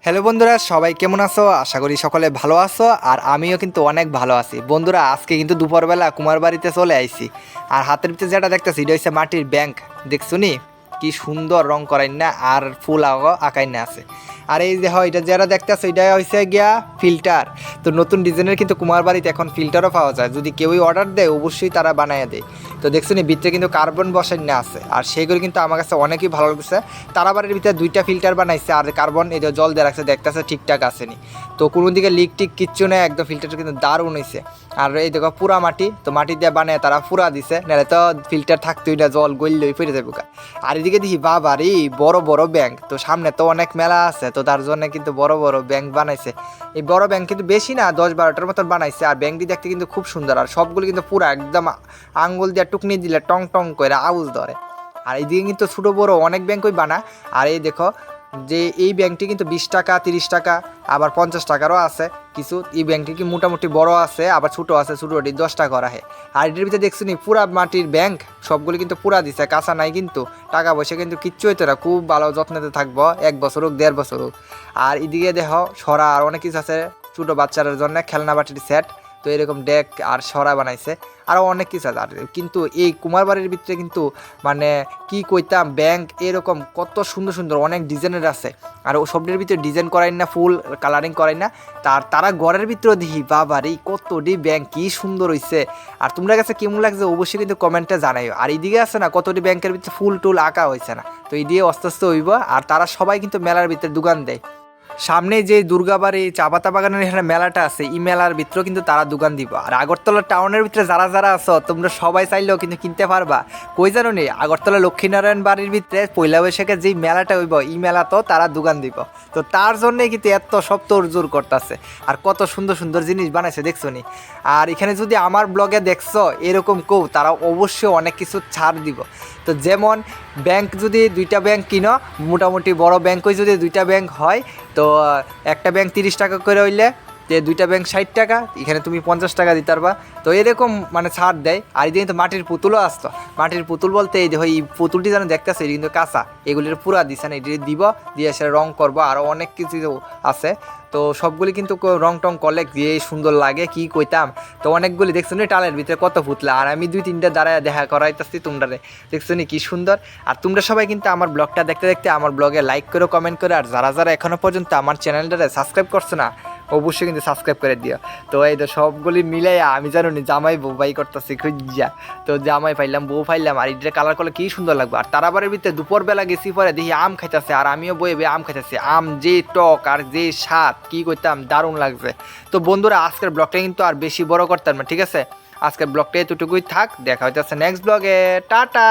Hello বন্ধুরা, সবাই কেমন আছো? আশা করি সকলে ভালো আছো। আর আমিও কিন্তু অনেক ভালো আছি। বন্ধুরা, আজকে কিন্তু দুপুরবেলা কুমার বাড়িতে চলে আইছি। আর হাতের ভিতরে যেটা দেখতেছি এটা হচ্ছে মাটির ব্যাংক। দেখছো নি কি সুন্দর রং করাই না, আর ফুল আঁকাই না আছে। আর এই যে হয় এটা যারা দেখতেছো এটা হচ্ছে গিয়া ফিল্টার। তো নতুন ডিজাইনের কিন্তু কুমার বাড়িতে এখন ফিল্টারও পাওয়া যায়। যদি কেউই অর্ডার দেয় অবশ্যই তারা বানাইয়া দেয়। তো দেখছো নি ভিতরে কিন্তু কার্বন বসাই না আছে, আর সেগুলো কিন্তু আমার কাছে অনেকই ভালো লাগছে। তারা বাড়ির ভিতরে 2টা ফিল্টার বানাইছে, আর কার্বন এই যে জল দিয়ে রাখছে, দেখতেছে ঠিকঠাক আসেনি। তো কোনো দিকে লিক টিক কিচ্ছু নেই, একদম ফিল্টারটা কিন্তু দারুণ হয়েছে। আর এই দেখো পুরা মাটি, তো মাটি দিয়ে বানায় তারা পুরা দিছে, নাহলে তো ফিল্টার থাকতোই না, জল গইলই ফিরে যাবে। আর এদিকে দেখি বাবা রে বড় বড় ব্যাংক। তো সামনে তো অনেক মেলা আছে, তো তার জন্য কিন্তু বড় বড় ব্যাংক বানাইছে। এই বড় ব্যাংক কিন্তু বেশি না, 10-12টার মতন বানাইছে। আর ব্যাংকটি দেখতে কিন্তু খুব সুন্দর, আর সবগুলো কিন্তু পুরো একদম আঙ্গুল দিয়ে টুকনি দিলে টং টং করে আউজ ধরে। আর এইদিকে কিন্তু ছোটো বড়ো অনেক ব্যাংকই বানা। আর এই দেখো যে এই ব্যাংকটি কিন্তু 20 টাকা, 30 টাকা, আবার 50 টাকারও আছে কিছু। এই ব্যাংকটি কি মোটামুটি বড় আছে, আবার ছোটো আছে, ছোটোটি 10 টাকা রাখে। আর এটির ভিতরে দেখছি নি পুরা মাটির ব্যাংক, সবগুলো কিন্তু পুরা দিছে, কাঁচা নাই কিন্তু। টাকা পয়সা কিন্তু কিচ্ছু হইতো না, খুব ভালো যত্নতে থাকবো, 1 বছর হোক 1.5 বছর হোক। আর এদিকে দেখো সরা আর অনেক কিছু আছে ছোটো বাচ্চাদের জন্য, খেলনা বাটির সেট। তো এরকম ডেক আর সরা বানাইছে, আরও অনেক কিছু আছে। আর কিন্তু এই কুমার বাড়ির ভিতরে কিন্তু মানে কি কইতাম, ব্যাংক এরকম কত সুন্দর সুন্দর অনেক ডিজাইনের আছে। আর ও সবটির ভিতরে ডিজাইন করাই না, ফুল কালারিং করাই না। তারা ঘরের ভিতরে দেখি বাবার এই কতটি ব্যাংক, কি সুন্দর হয়েছে। আর তোমরা কাছে কেমন লাগছে অবশ্যই কিন্তু কমেন্টে জানাইও। আর এইদিকে আছে না কতটি ব্যাংকের ভিতরে ফুল টুল আঁকা হয়েছে না, তো এই দিয়ে আস্তে আস্তে হইব। আর তারা সবাই কিন্তু মেলার ভিতরে দোকান দেয়। সামনে যে দুর্গাবাড়ি চা পাতা বাগানের এখানে মেলাটা আছে, এই মেলার ভিতরেও কিন্তু তারা দোকান দিব। আর আগরতলা টাউনের ভিতরে যারা যারা আছো তোমরা সবাই চাইলেও কিন্তু কিনতে পারবা। কই জানো নি, আগরতলা লক্ষ্মীনারায়ণ বাড়ির ভিতরে পয়লা বৈশাখের যেই মেলাটা হইব, এই মেলাতেও তারা দোকান দিব। তো তার জন্যই কিন্তু এত সব তোড়জোড় করতেছে। আর কত সুন্দর সুন্দর জিনিস বানাইছে দেখছো নি। আর এখানে যদি আমার ব্লগে দেখছো এরকম কেউ, তারা অবশ্যই অনেক কিছু ছাড় দিব। তো যেমন ব্যাংক যদি 2টা ব্যাংক কিনো, মোটামুটি বড় ব্যাংকই যদি 2টা ব্যাংক হয়, তো একটা ব্যাংক 30 টাকা করে হইলে যে 2টা ব্যাংক 60 টাকা, এখানে তুমি 50 টাকা দিতে পারবা। তো এরকম মানে ছাড় দেয়। আর এই কিন্তু মাটির পুতুলও আসতো। মাটির পুতুল বলতে এই দেখো এই পুতুলটি যেন দেখতেছে, এটা কিন্তু কাঁচা, এগুলির পুরা দিছে না, এটি দিব দিয়ে সে রং করবো, আরও অনেক কিছু আছে। তো সবগুলি কিন্তু রং টং করলে দিয়ে সুন্দর লাগে, কি কইতাম। তো অনেকগুলি দেখছো নি টালের ভিতরে কত পুতলা, আর আমি 2-3টা দাঁড়ায় দেখা করাইতেছি তোমরা, দেখছো নি কি সুন্দর। আর তোমরা সবাই কিন্তু আমার ব্লগটা দেখতে দেখতে আমার ব্লগে লাইক করো, কমেন্ট করো। আর যারা যারা এখনও পর্যন্ত আমার চ্যানেলটারে সাবস্ক্রাইব করছো না, অবশ্যই কিন্তু সাবস্ক্রাইব করে দিও। তো এই তো সবগুলি মিলাইয়া আমি জানো নি জামাই বউ বাই করতেছি খুঁজা। তো জামাই পাইলাম, বউ পাইলাম, আর এটা কালার করলে কি সুন্দর লাগবে। আর তারাবাড়ির ভিতরে দুপুরবেলা গেছি পরে দেখি আম খাইতেছে, আর আমিও বয়ে বয়ে আম খাইতেছি। আম যে টক আর যে স্বাদ, কি করতাম, দারুণ লাগছে। তো বন্ধুরা, আজকের ব্লগটা কিন্তু আর বেশি বড় করতাম না, ঠিক আছে? আজকের ব্লগটা এতটুকুই থাক, দেখা হইতেছে নেক্সট ব্লগে। টাটা।